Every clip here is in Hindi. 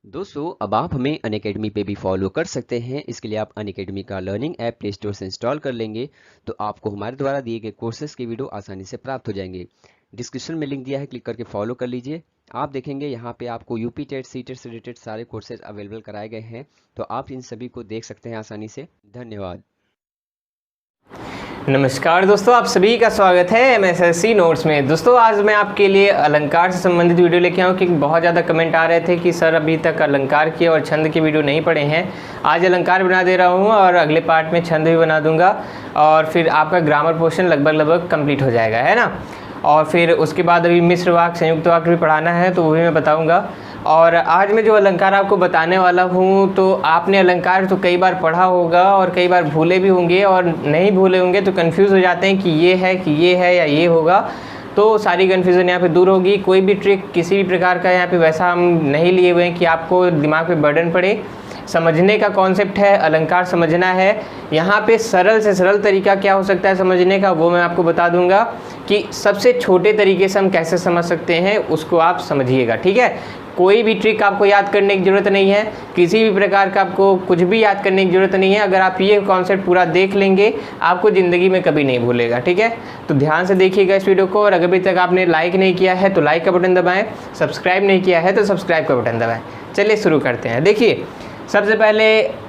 दोस्तों अब आप हमें अनअकैडमी पे भी फॉलो कर सकते हैं। इसके लिए आप अनअकैडमी का लर्निंग ऐप प्ले स्टोर से इंस्टॉल कर लेंगे तो आपको हमारे द्वारा दिए गए कोर्सेज के वीडियो आसानी से प्राप्त हो जाएंगे। डिस्क्रिप्शन में लिंक दिया है, क्लिक करके फॉलो कर लीजिए। आप देखेंगे यहाँ पे आपको यूपी टेट सी टेट से रिलेटेड सारे कोर्सेज अवेलेबल कराए गए हैं, तो आप इन सभी को देख सकते हैं आसानी से। धन्यवाद। नमस्कार दोस्तों, आप सभी का स्वागत है एमएसएससी नोट्स में। दोस्तों आज मैं आपके लिए अलंकार से संबंधित वीडियो लेके आऊँ क्योंकि बहुत ज़्यादा कमेंट आ रहे थे कि सर अभी तक अलंकार की और छंद की वीडियो नहीं पड़े हैं। आज अलंकार बना दे रहा हूँ और अगले पार्ट में छंद भी बना दूंगा और फिर आपका ग्रामर पोर्शन लगभग कंप्लीट हो जाएगा, है ना। और फिर उसके बाद अभी मिश्र वाक्य संयुक्त वाक्य भी पढ़ाना है तो वो भी मैं बताऊँगा। और आज मैं जो अलंकार आपको बताने वाला हूँ तो आपने अलंकार तो कई बार पढ़ा होगा और कई बार भूले भी होंगे, और नहीं भूले होंगे तो कंफ्यूज हो जाते हैं कि ये है या ये होगा। तो सारी कन्फ्यूज़न यहाँ पे दूर होगी। कोई भी ट्रिक किसी भी प्रकार का यहाँ पे वैसा हम नहीं लिए हुए हैं कि आपको दिमाग पे बर्डन पड़े। समझने का कॉन्सेप्ट है, अलंकार समझना है। यहाँ पे सरल से सरल तरीका क्या हो सकता है समझने का, वो मैं आपको बता दूंगा कि सबसे छोटे तरीके से हम कैसे समझ सकते हैं, उसको आप समझिएगा, ठीक है। कोई भी ट्रिक आपको याद करने की ज़रूरत नहीं है, किसी भी प्रकार का आपको कुछ भी याद करने की ज़रूरत नहीं है। अगर आप ये कॉन्सेप्ट पूरा देख लेंगे आपको ज़िंदगी में कभी नहीं भूलेगा, ठीक है। तो ध्यान से देखिएगा इस वीडियो को, और अगर अभी तक आपने लाइक नहीं किया है तो लाइक का बटन दबाएँ, सब्सक्राइब नहीं किया है तो सब्सक्राइब का बटन दबाएँ। चलिए शुरू करते हैं। देखिए सबसे पहले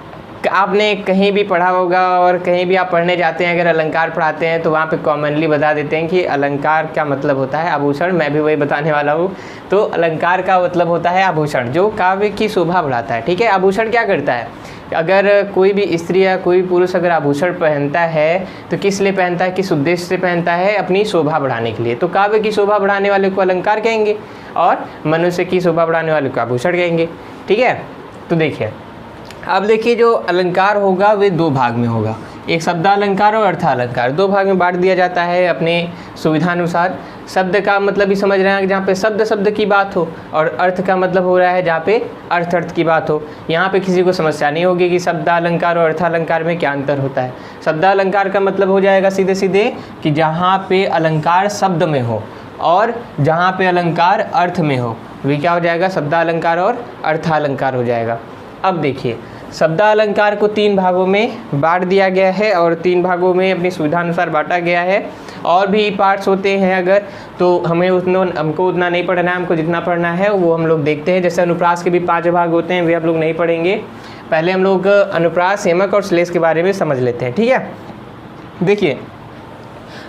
आपने कहीं भी पढ़ा होगा और कहीं भी आप पढ़ने जाते हैं, अगर अलंकार पढ़ाते हैं तो वहाँ पे कॉमनली बता देते हैं कि अलंकार क्या मतलब होता है, आभूषण। मैं भी वही बताने वाला हूँ। तो अलंकार का मतलब होता है आभूषण, जो काव्य की शोभा बढ़ाता है, ठीक है। आभूषण क्या करता है, अगर कोई भी स्त्री या कोई पुरुष अगर आभूषण पहनता है तो किस लिए पहनता है, किस उद्देश्य से पहनता है, अपनी शोभा बढ़ाने के लिए। तो काव्य की शोभा बढ़ाने वाले को अलंकार कहेंगे और मनुष्य की शोभा बढ़ाने वाले को आभूषण कहेंगे, ठीक है। तो देखिए अब देखिए जो अलंकार होगा वे दो भाग में होगा, एक शब्दालंकार और अर्थालंकार। दो भाग में बांट दिया जाता है अपने सुविधानुसार। शब्द का मतलब भी समझ रहे हैं जहाँ पे शब्द की बात हो, और अर्थ का मतलब हो रहा है जहाँ पे अर्थ की बात हो। यहाँ पे किसी को समस्या नहीं होगी कि शब्दालंकार और अर्थालंकार में क्या अंतर होता है। शब्दालंकार का मतलब हो जाएगा सीधे सीधे कि जहाँ पे अलंकार शब्द में हो और जहाँ पे अलंकार अर्थ में हो, वे क्या हो जाएगा, शब्दालंकार और अर्थालंकार हो जाएगा। अब देखिए शब्दालंकार को तीन भागों में बांट दिया गया है और तीन भागों में अपनी सुविधा अनुसार बांटा गया है। और भी पार्ट्स होते हैं अगर, तो हमको उतना नहीं पढ़ना है, हमको जितना पढ़ना है वो हम लोग देखते हैं। जैसे अनुप्रास के भी 5 भाग होते हैं, वे आप लोग नहीं पढ़ेंगे। पहले हम लोग अनुप्रास, यमक और श्लेष के बारे में समझ लेते हैं, ठीक है। देखिए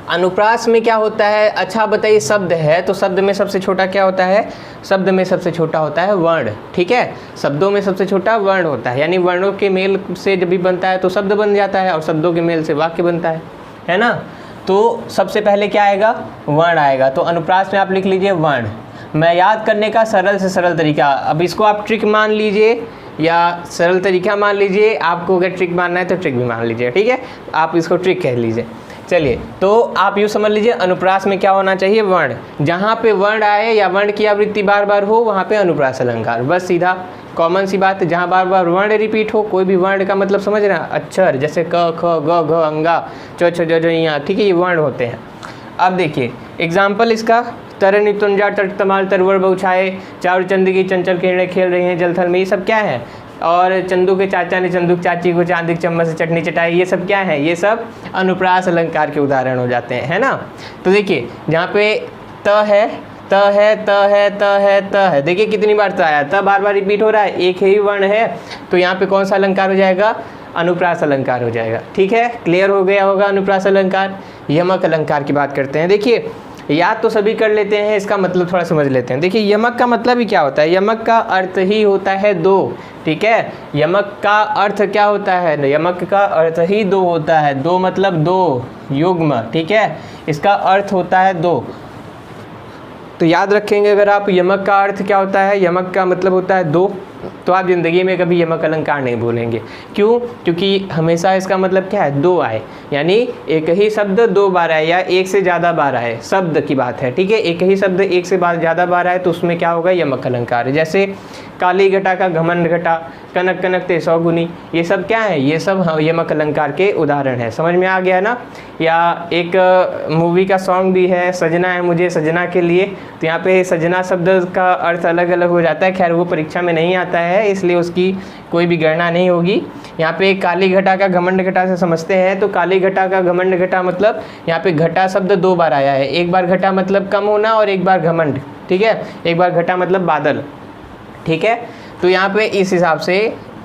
अनुप्रास में क्या होता है, अच्छा बताइए, शब्द है तो शब्द में सबसे छोटा क्या होता है, शब्द में सबसे छोटा होता है वर्ण, ठीक है। शब्दों में सबसे छोटा वर्ण होता है, यानी वर्णों के मेल से जब भी बनता है तो शब्द बन जाता है और शब्दों के मेल से वाक्य बनता है ना। तो सबसे पहले क्या आएगा, वर्ण आएगा। तो अनुप्रास में आप लिख लीजिए वर्ण। मैं याद करने का सरल से सरल तरीका, अब इसको आप ट्रिक मान लीजिए या सरल तरीका मान लीजिए, आपको अगर ट्रिक मानना है तो ट्रिक भी मान लीजिए, ठीक है। आप इसको ट्रिक कह लीजिए। चलिए तो आप यूँ समझ लीजिए अनुप्रास में क्या होना चाहिए, वर्ण। जहाँ पे वर्ण आए या वर्ण की आवृत्ति बार बार हो वहाँ पे अनुप्रास अलंकार, बस सीधा कॉमन सी बात है। जहाँ बार बार वर्ण रिपीट हो, कोई भी वर्ण का मतलब समझ रहे हैं, अक्षर जैसे क ख ग घ अंगा च छ ज यहाँ, ठीक है, ये वर्ण होते हैं। अब देखिए एग्जाम्पल इसका, तरन नितुंजा तट तमाल तरवर बहुछाए, चार चंद की चंचल किरणें खेल रही हैं जलथल में, ये सब क्या है। और चंदू के चाचा ने चंदू की चाची को चांदी की चम्मच से चटनी चटाई, ये सब क्या है, ये सब अनुप्रास अलंकार के उदाहरण हो जाते हैं, है ना। तो देखिए जहाँ पे त है, त है, त है, त है, त है, देखिए कितनी बार त आया, त बार बार रिपीट हो रहा है, एक ही वर्ण है, तो यहाँ पे कौन सा अलंकार हो जाएगा, अनुप्रास अलंकार हो जाएगा, ठीक है। क्लियर हो गया होगा अनुप्रास अलंकार। यमक अलंकार की बात करते हैं। देखिए याद तो सभी कर लेते हैं, इसका मतलब थोड़ा समझ लेते हैं। देखिए यमक का मतलब ही क्या होता है, यमक का अर्थ ही होता है दो, ठीक है। यमक का अर्थ क्या होता है, यमक का अर्थ ही दो होता है, दो मतलब दो युग्म, ठीक है। इसका अर्थ होता है दो, तो याद रखेंगे अगर आप, यमक का अर्थ क्या होता है, यमक का मतलब होता है दो, तो आप ज़िंदगी में कभी यमक अलंकार नहीं भूलेंगे। क्यों, क्योंकि हमेशा इसका मतलब क्या है, दो आए, यानी एक ही शब्द दो बार आए या एक से ज़्यादा बार आए, शब्द की बात है, ठीक है। एक ही शब्द एक से ज़्यादा बार आए तो उसमें क्या होगा, यमक अलंकार। जैसे काली घटा का घमंड घटा, कनक कनक ते 100 गुनी, ये सब क्या है, ये सब यमक अलंकार के उदाहरण है। समझ में आ गया ना। या एक मूवी का सॉन्ग भी है, सजना है मुझे सजना के लिए, तो यहाँ पे सजना शब्द का अर्थ अलग अलग हो जाता है। खैर वो परीक्षा में नहीं आता आता है, इसलिए उसकी कोई भी गणना नहीं होगी। यहाँ पे काली घटा का घमंड घटा से समझते हैं, तो काली घटा का घमंड घटा मतलब यहाँ पे घटा शब्द 2 बार आया है। एक बार घटा मतलब कम होना और एक बार घमंड, ठीक है। एक बार घटा मतलब बादल, ठीक है। तो यहाँ पे इस हिसाब से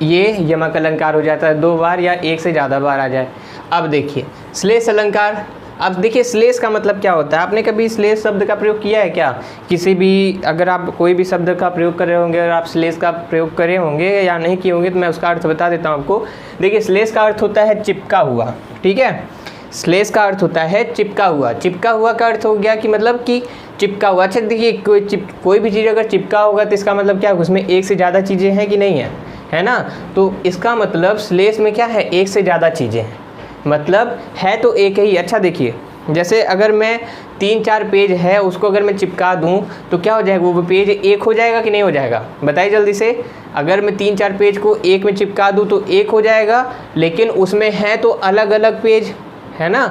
ये यमक अलंकार हो जाता है 2 बार या 1 से ज़्यादा बार आ जाए। अब देखिए श्लेष अलंकार। अब देखिए श्लेष का मतलब क्या होता है, आपने कभी श्लेष शब्द का प्रयोग किया है क्या? किसी भी, अगर आप कोई भी शब्द का प्रयोग कर रहे होंगे और आप श्लेष का प्रयोग करे होंगे या नहीं किए होंगे, तो मैं उसका अर्थ बता देता हूँ आपको। देखिए श्लेष का अर्थ होता है चिपका हुआ, ठीक है। श्लेष का अर्थ होता है चिपका हुआ। चिपका हुआ का अर्थ हो गया कि मतलब कि चिपका हुआ। अच्छा देखिए कोई भी चीज़ अगर चिपका होगा तो इसका मतलब क्या है, उसमें एक से ज़्यादा चीज़ें हैं कि नहीं है, है ना। तो इसका मतलब श्लेष में क्या है, एक से ज़्यादा चीज़ें हैं, मतलब है तो एक ही। अच्छा देखिए जैसे अगर मैं 3-4 पेज है उसको अगर मैं चिपका दूं तो क्या हो जाएगा, वो पेज एक हो जाएगा कि नहीं हो जाएगा, बताइए जल्दी से। अगर मैं 3-4 पेज को एक में चिपका दूं तो एक हो जाएगा, लेकिन उसमें है तो अलग अलग पेज, है ना।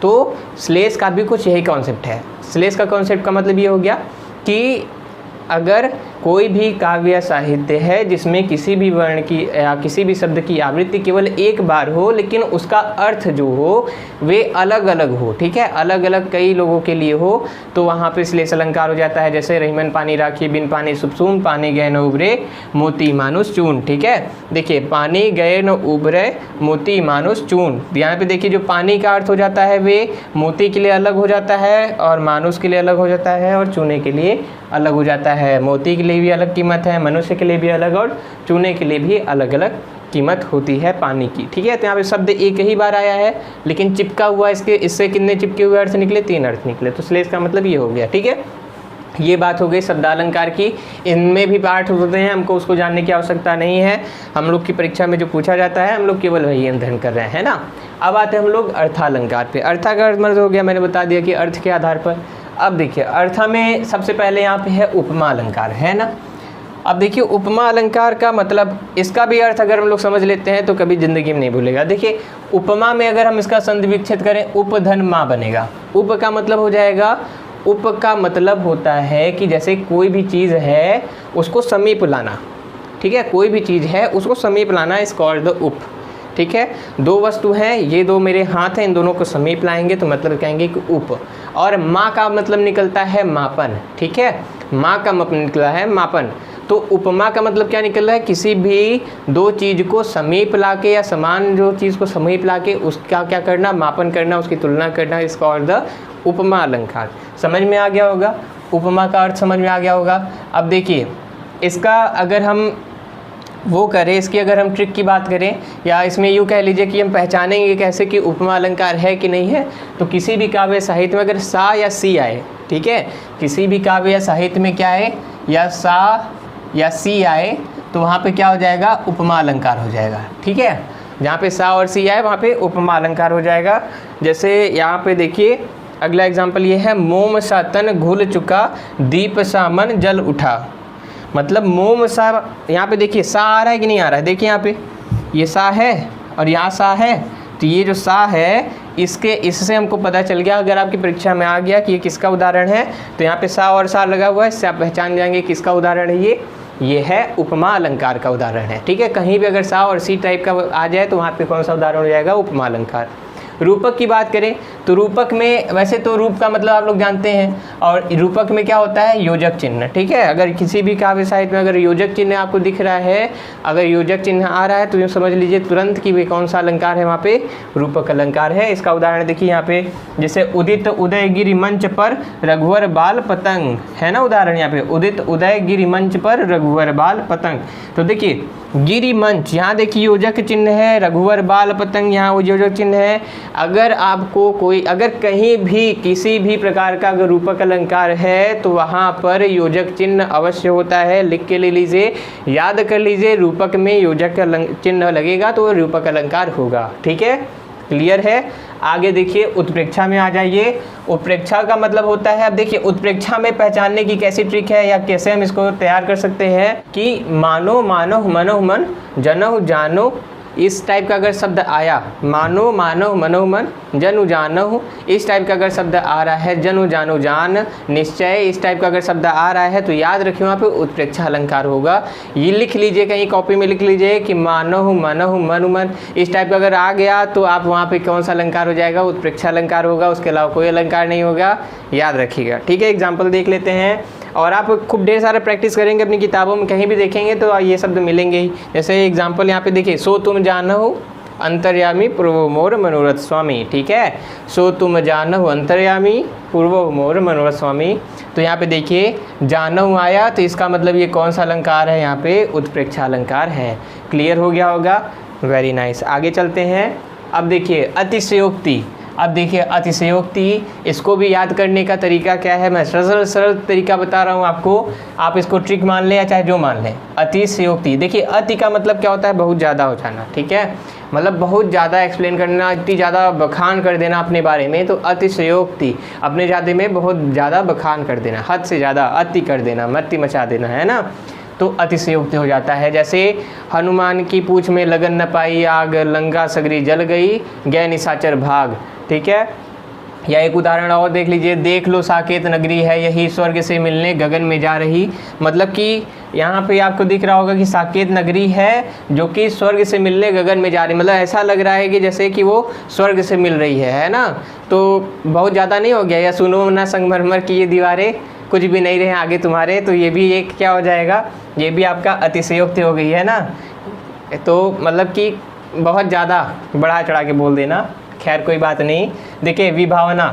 तो श्लेष का भी कुछ यही कॉन्सेप्ट है। श्लेष का कॉन्सेप्ट का मतलब ये हो गया कि अगर कोई भी काव्य साहित्य है जिसमें किसी भी वर्ण की या किसी भी शब्द की आवृत्ति केवल एक बार हो, लेकिन उसका अर्थ जो हो वे अलग अलग हो, ठीक है, अलग अलग कई लोगों के लिए हो, तो वहाँ पे श्लेष अलंकार हो जाता है। जैसे रहीमन पानी राखी बिन पानी सुबसून, पानी गए न उभरे मोती मानुष चून, ठीक है। देखिए पानी गए न उभरे मोती मानुष चून, यहाँ पे देखिए जो पानी का अर्थ हो जाता है वे मोती के लिए अलग हो जाता है और मानुष के लिए अलग हो जाता है और चूने के लिए अलग हो जाता है। मोती के लिए भी अलग कीमत है, मनुष्य के लिए भी अलग और चूने के लिए भी अलग अलग कीमत होती है पानी की, ठीक है। तो यहाँ पे शब्द एक ही बार आया है, लेकिन चिपका हुआ इससे कितने चिपके हुए अर्थ निकले, 3 अर्थ निकले। तो श्लेष का मतलब ये हो गया, ठीक है। ये बात हो गई शब्दालंकार की। इनमें भी पार्ट होते हैं, हमको उसको जानने की आवश्यकता नहीं है। हम लोग की परीक्षा में जो पूछा जाता है हम लोग केवल वही अध्ययन कर रहे हैं, है ना। अब आते हैं हम लोग अर्थालंकार पे। अर्था का अर्थ मतलब हो गया, मैंने बता दिया कि अर्थ के आधार पर। अब देखिए अर्था में सबसे पहले यहाँ पे है उपमा अलंकार, है ना। अब देखिए उपमा अलंकार का मतलब, इसका भी अर्थ अगर हम लोग समझ लेते हैं तो कभी ज़िंदगी में नहीं भूलेगा। देखिए उपमा में अगर हम इसका संधि विच्छेद करें, उपधन मा बनेगा। उप का मतलब हो जाएगा, उप का मतलब होता है कि जैसे कोई भी चीज़ है उसको समीप लाना, ठीक है। कोई भी चीज़ है उसको समीप लाना इज कॉल्ड द उप, ठीक है। 2 वस्तु हैं, ये 2 मेरे हाथ हैं, इन दोनों को समीप लाएंगे तो मतलब कहेंगे कि उप। और माँ का मतलब निकलता है मापन, ठीक है। माँ का मतलब निकला है मापन। तो उपमा का मतलब क्या निकल रहा है, किसी भी 2 चीज़ को समीप लाके या समान जो चीज़ को समीप लाके उसका क्या करना, मापन करना, उसकी तुलना करना, इज कॉल्ड द उपमा अलंकार। समझ में आ गया होगा, उपमा का अर्थ समझ में आ गया होगा। अब देखिए इसका अगर हम वो करें, इसकी अगर हम ट्रिक की बात करें, या इसमें यूँ कह लीजिए कि हम पहचानेंगे कैसे कि उपमा अलंकार है कि नहीं है। तो किसी भी काव्य साहित्य में अगर सा या सी आए, ठीक है, किसी भी काव्य या साहित्य में क्या आए, या सा या सी आए, तो वहाँ पे क्या हो जाएगा, उपमा अलंकार हो जाएगा, ठीक है। जहाँ पे सा और सी आए वहाँ पे उपमा अलंकार हो जाएगा। जैसे यहाँ पे देखिए अगला एग्जाम्पल ये है, मोम सा तन घुल चुका दीप सा मन जल उठा। मतलब मोम सा, यहाँ पे देखिए सा आ रहा है कि नहीं आ रहा है, देखिए यहाँ पे ये सा है और यहाँ सा है, तो ये जो सा है इससे हमको पता चल गया, अगर आपकी परीक्षा में आ गया कि ये किसका उदाहरण है, तो यहाँ पे सा और सा लगा हुआ है, इससे आप पहचान जाएंगे किसका उदाहरण है ये है उपमा अलंकार का उदाहरण है, ठीक है। कहीं भी अगर सा और सी टाइप का आ जाए तो वहाँ पे कौन सा उदाहरण हो जाएगा, उपमा अलंकार। रूपक की बात करें तो रूपक में, वैसे तो रूप का मतलब आप लोग जानते हैं, और रूपक में क्या होता है, योजक चिन्ह, ठीक है। अगर किसी भी काव्य साहित्य में अगर योजक चिन्ह आपको दिख रहा है, अगर योजक चिन्ह आ रहा है तो समझ लीजिए तुरंत कि वे कौन सा अलंकार है, वहाँ पे रूपक अलंकार है। इसका उदाहरण देखिए यहाँ पे, जैसे उदित उदयगिरि मंच पर रघुवर बाल पतंग, है ना उदाहरण यहाँ पे, उदित उदयगिरि मंच पर रघुवर बाल पतंग। तो देखिए गिरि मंच, यहाँ देखिए योजक चिन्ह है, रघुवर बाल पतंग यहाँ वो योजक चिन्ह है। अगर आपको कोई, अगर कहीं भी किसी भी प्रकार का अगर रूपक अलंकार है तो वहाँ पर योजक चिन्ह अवश्य होता है, लिख के ले लीजिए, याद कर लीजिए, रूपक में योजक चिन्ह लगेगा तो रूपक अलंकार होगा, ठीक है। क्लियर है। आगे देखिए उत्प्रेक्षा में आ जाइए। उत्प्रेक्षा का मतलब होता है, अब देखिए उत्प्रेक्षा में पहचानने की कैसी ट्रिक है या कैसे हम इसको तैयार कर सकते हैं कि मानो मानो मनो मन जनो जानो इस टाइप का अगर शब्द आया, मानो मानो मनो मन जनु जानहु, इस टाइप का अगर शब्द आ रहा है, जनु जानो जान निश्चय, इस टाइप का अगर शब्द आ रहा है तो याद रखिए वहाँ पे उत्प्रेक्षा अलंकार होगा। ये लिख लीजिए, कहीं कॉपी में लिख लीजिए कि मानहु मनहु मनु मन, इस टाइप का अगर आ गया तो आप वहाँ पे कौन सा अलंकार हो जाएगा, उत्प्रेक्षा अलंकार होगा, उसके अलावा कोई अलंकार नहीं होगा, याद रखिएगा। ठीक है, एग्जाम्पल देख लेते हैं और आप खूब ढेर सारा प्रैक्टिस करेंगे अपनी किताबों में, कहीं भी देखेंगे तो ये शब्द मिलेंगे ही। जैसे एग्जाम्पल यहाँ पे देखिए, सो तुम जानहु अंतर्यामी पूर्व मोर मनोरथ स्वामी। ठीक है, सो तुम जानहु अंतर्यामी पूर्व मोर मनोरथ स्वामी। तो यहाँ पे देखिए जानहु आया तो इसका मतलब ये कौन सा अलंकार है, यहाँ पे उत्प्रेक्षा अलंकार है। क्लियर हो गया होगा, वेरी नाइस। आगे चलते हैं। अब देखिए अतिशयोक्ति। अब देखिए अतिशयोक्ति, इसको भी याद करने का तरीका क्या है, मैं सरल सरल तरीका बता रहा हूँ आपको, आप इसको ट्रिक मान लें या चाहे जो मान लें। अतिशयोक्ति, देखिए अति का मतलब क्या होता है, बहुत ज़्यादा हो जाना। ठीक है, मतलब बहुत ज़्यादा एक्सप्लेन करना, इतनी ज़्यादा बखान कर देना अपने बारे में, तो अतिशयोक्ति, अपने ज़्यादा में बहुत ज़्यादा बखान कर देना, हद से ज़्यादा अति कर देना, मति मचा देना, है ना, तो अतिशयोक्ति हो जाता है। जैसे हनुमान की पूंछ में लगन न पाई आग, लंका सगरी जल गई, गए निशाचर भाग। ठीक है, या एक उदाहरण और देख लीजिए, देख लो साकेत नगरी है यही, स्वर्ग से मिलने गगन में जा रही। मतलब कि यहाँ पे आपको दिख रहा होगा कि साकेत नगरी है जो कि स्वर्ग से मिलने गगन में जा रही, मतलब ऐसा लग रहा है कि जैसे कि वो स्वर्ग से मिल रही है ना, तो बहुत ज़्यादा नहीं हो गया। या सुनो ना संगमरमर की ये दीवारें, कुछ भी नहीं रहे आगे तुम्हारे, तो ये भी एक क्या हो जाएगा, ये भी आपका अतिशयोक्ति हो गई है ना। तो मतलब कि बहुत ज़्यादा बढ़ा चढ़ा के बोल देना, खैर कोई बात नहीं। देखिए विभावना,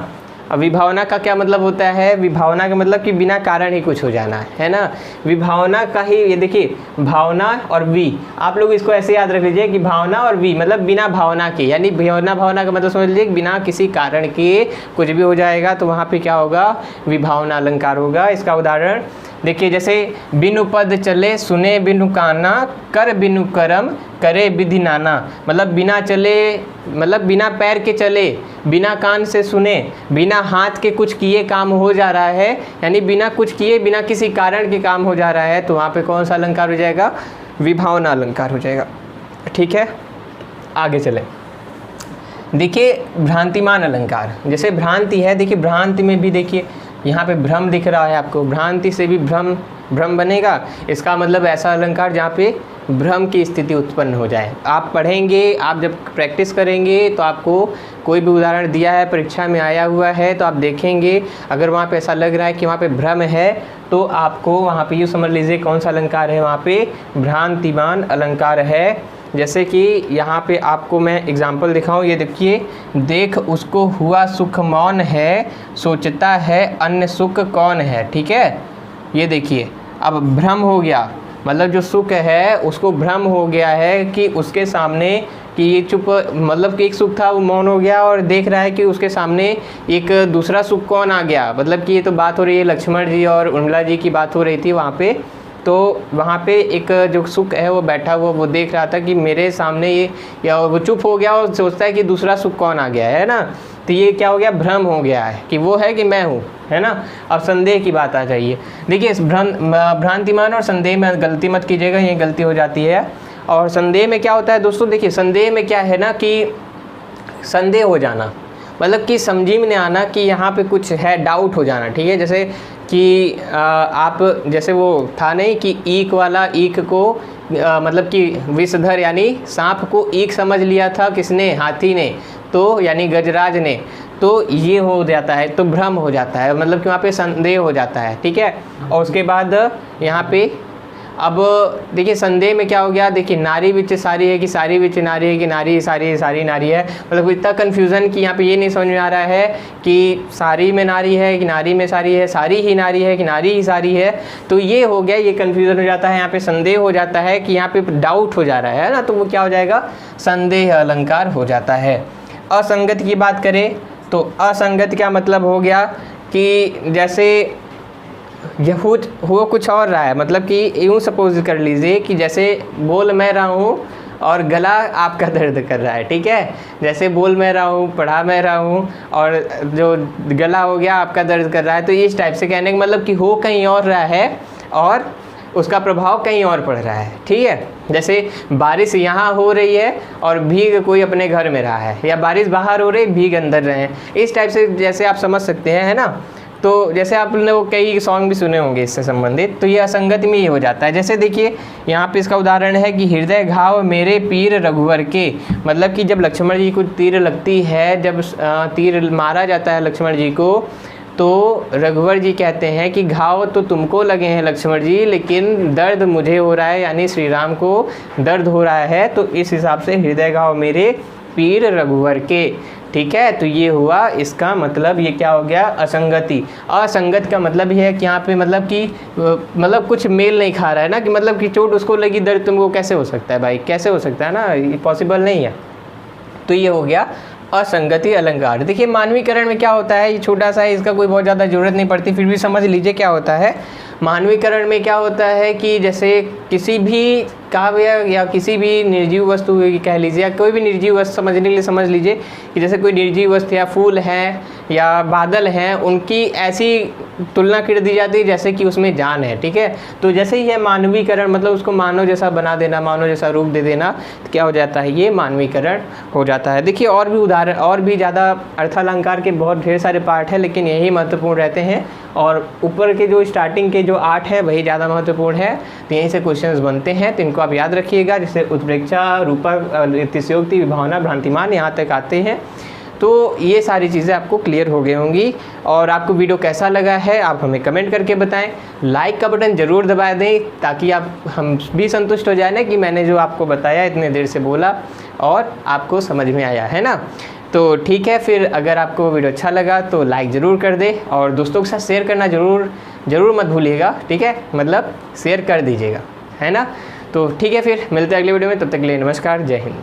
अब विभावना का क्या मतलब होता है, विभावना का मतलब कि बिना कारण ही कुछ हो जाना, है ना। विभावना का ही, ये देखिए भावना और वी, आप लोग इसको ऐसे याद रख लीजिए कि भावना और वी मतलब बिना भावना के, यानी भावना का मतलब समझ लीजिए बिना किसी कारण के कुछ भी हो जाएगा, तो वहाँ पे क्या होगा, विभावना अलंकार होगा। इसका उदाहरण देखिए, जैसे बिनु पद चले सुने बिनु काना, कर बिनु करम करे विधि नाना। मतलब बिना चले, मतलब बिना पैर के चले, बिना कान से सुने, बिना हाथ के कुछ किए काम हो जा रहा है, यानी बिना कुछ किए, बिना किसी कारण के काम हो जा रहा है, तो वहाँ पे कौन सा अलंकार हो जाएगा, विभावना अलंकार हो जाएगा। ठीक है, आगे चले। देखिए भ्रांतिमान अलंकार, जैसे भ्रांति है, देखिए भ्रांति में भी देखिए यहाँ पे भ्रम दिख रहा है आपको, भ्रांति से भी भ्रम बनेगा। इसका मतलब ऐसा अलंकार जहाँ पे भ्रम की स्थिति उत्पन्न हो जाए। आप पढ़ेंगे, आप जब प्रैक्टिस करेंगे तो आपको कोई भी उदाहरण दिया है, परीक्षा में आया हुआ है, तो आप देखेंगे अगर वहाँ पे ऐसा लग रहा है कि वहाँ पे भ्रम है, तो आपको वहाँ पे यूँ समझ लीजिए कौन सा अलंकार है, वहाँ पे भ्रांतिमान अलंकार है। जैसे कि यहाँ पे आपको मैं एग्जाम्पल दिखाऊं, ये देखिए, देख उसको हुआ सुख मौन है, सोचता है अन्य सुख कौन है। ठीक है, ये देखिए अब भ्रम हो गया, मतलब जो सुख है उसको भ्रम हो गया है कि उसके सामने, कि ये चुप, मतलब कि एक सुख था वो मौन हो गया और देख रहा है कि उसके सामने एक दूसरा सुख कौन आ गया। मतलब कि ये तो बात हो रही है लक्ष्मण जी और उर्मिला जी की बात हो रही थी वहाँ पे, तो वहाँ पे एक जो सुख है वो बैठा हुआ, वो देख रहा था कि मेरे सामने ये, या वो चुप हो गया और सोचता है कि दूसरा सुख कौन आ गया है ना, तो ये क्या हो गया, भ्रम हो गया है कि वो है कि मैं हूँ, है ना। अब संदेह की बात आ जाइए, देखिए इस भ्रांतिमान और संदेह में गलती मत कीजिएगा, ये गलती हो जाती है। और संदेह में क्या होता है दोस्तों, देखिए संदेह में क्या है ना कि संदेह हो जाना, मतलब कि समझी में नहीं आना कि यहाँ पे कुछ है, डाउट हो जाना। ठीक है, जैसे कि आप, जैसे वो था नहीं कि ईक वाला, ईक को मतलब कि विषधर यानी सांप को ईक समझ लिया था किसने, हाथी ने, तो यानी गजराज ने, तो ये हो जाता है, तो भ्रम हो जाता है, मतलब कि वहाँ पे संदेह हो जाता है। ठीक है, और उसके बाद यहाँ पे अब देखिए संदेह में क्या हो गया, देखिए नारी विच सारी है कि सारी विच नारी है कि नारी सारी सारी नारी है, मतलब इतना कन्फ्यूज़न कि यहाँ पे ये नहीं समझ में आ रहा है कि सारी में नारी है कि नारी में सारी है, सारी ही नारी है कि नारी ही सारी है, तो ये हो गया, ये कन्फ्यूज़न हो जाता है, यहाँ पे संदेह हो जाता है कि यहाँ पे डाउट हो जा रहा है ना, तो वो क्या हो जाएगा, संदेह अलंकार हो जाता है। असंगत की बात करें तो असंगत क्या मतलब हो गया कि जैसे यहूद हो कुछ और रहा है, मतलब कि यूँ सपोज कर लीजिए कि जैसे बोल मैं रहा हूँ और गला आपका दर्द कर रहा है। ठीक है, जैसे बोल मैं रहा हूँ, पढ़ा मैं रहा हूँ और जो गला हो गया आपका दर्द कर रहा है, तो इस टाइप से कहने का मतलब कि हो कहीं और रहा है और उसका प्रभाव कहीं और पड़ रहा है। ठीक है, जैसे बारिश यहाँ हो रही है और भीग कोई अपने घर में रहा है, या बारिश बाहर हो रही भीग अंदर रहे हैं, इस टाइप से जैसे आप समझ सकते हैं, है ना। तो जैसे आपने वो कई सॉन्ग भी सुने होंगे इससे संबंधित, तो ये असंगति में ही हो जाता है। जैसे देखिए यहाँ पे इसका उदाहरण है कि हृदय घाव मेरे पीर रघुवर के, मतलब कि जब लक्ष्मण जी को तीर लगती है, जब तीर मारा जाता है लक्ष्मण जी को, तो रघुवर जी कहते हैं कि घाव तो तुमको लगे हैं लक्ष्मण जी, लेकिन दर्द मुझे हो रहा है, यानी श्री राम को दर्द हो रहा है, तो इस हिसाब से हृदय घाव मेरे पीर रघुवर के। ठीक है, तो ये हुआ इसका मतलब, ये क्या हो गया, असंगति। असंगत का मतलब ये है कि यहाँ पे मतलब कि मतलब कुछ मेल नहीं खा रहा है ना, कि मतलब कि चोट उसको लगी, दर्द तुमको कैसे हो सकता है भाई, कैसे हो सकता है ना, ये पॉसिबल नहीं है। तो ये हो गया असंगति अलंकार। देखिए मानवीकरण में क्या होता है, ये छोटा सा है, इसका कोई बहुत ज़्यादा जरूरत नहीं पड़ती, फिर भी समझ लीजिए क्या होता है। मानवीकरण में क्या होता है कि जैसे किसी भी काव्य या किसी भी निर्जीव वस्तु कह लीजिए, या कोई भी निर्जीव वस्तु समझने के लिए समझ लीजिए कि जैसे कोई निर्जीव वस्तु या फूल हैं या बादल हैं, उनकी ऐसी तुलना कर दी जाती है जैसे कि उसमें जान है। ठीक है, तो जैसे ही है मानवीकरण, मतलब उसको मानव जैसा बना देना, मानव जैसा रूप दे देना, तो क्या हो जाता है, ये मानवीकरण हो जाता है। देखिए और भी उदाहरण, और भी ज़्यादा अर्थालंकार के बहुत ढेर सारे पार्ट हैं, लेकिन यही महत्वपूर्ण रहते हैं, और ऊपर के जो स्टार्टिंग के जो 8 है वही ज़्यादा महत्वपूर्ण है। तो यहीं से क्वेश्चंस बनते हैं, तो इनको आप याद रखिएगा। जैसे उत्प्रेक्षा, रूपक, अतिशयोक्ति, विभावना, भ्रांतिमान, यहाँ तक आते हैं। तो ये सारी चीज़ें आपको क्लियर हो गई होंगी। और आपको वीडियो कैसा लगा है आप हमें कमेंट करके बताएं। लाइक का बटन ज़रूर दबा दें ताकि हम भी संतुष्ट हो जाए ना कि मैंने जो आपको बताया इतने देर से बोला और आपको समझ में आया, है ना। तो ठीक है, फिर अगर आपको वीडियो अच्छा लगा तो लाइक ज़रूर कर दें, और दोस्तों के साथ शेयर करना ज़रूर मत भूलिएगा। ठीक है, मतलब शेयर कर दीजिएगा, है ना। तो ठीक है, फिर मिलते हैं अगले वीडियो में, तब तक के लिए नमस्कार, जय हिंद।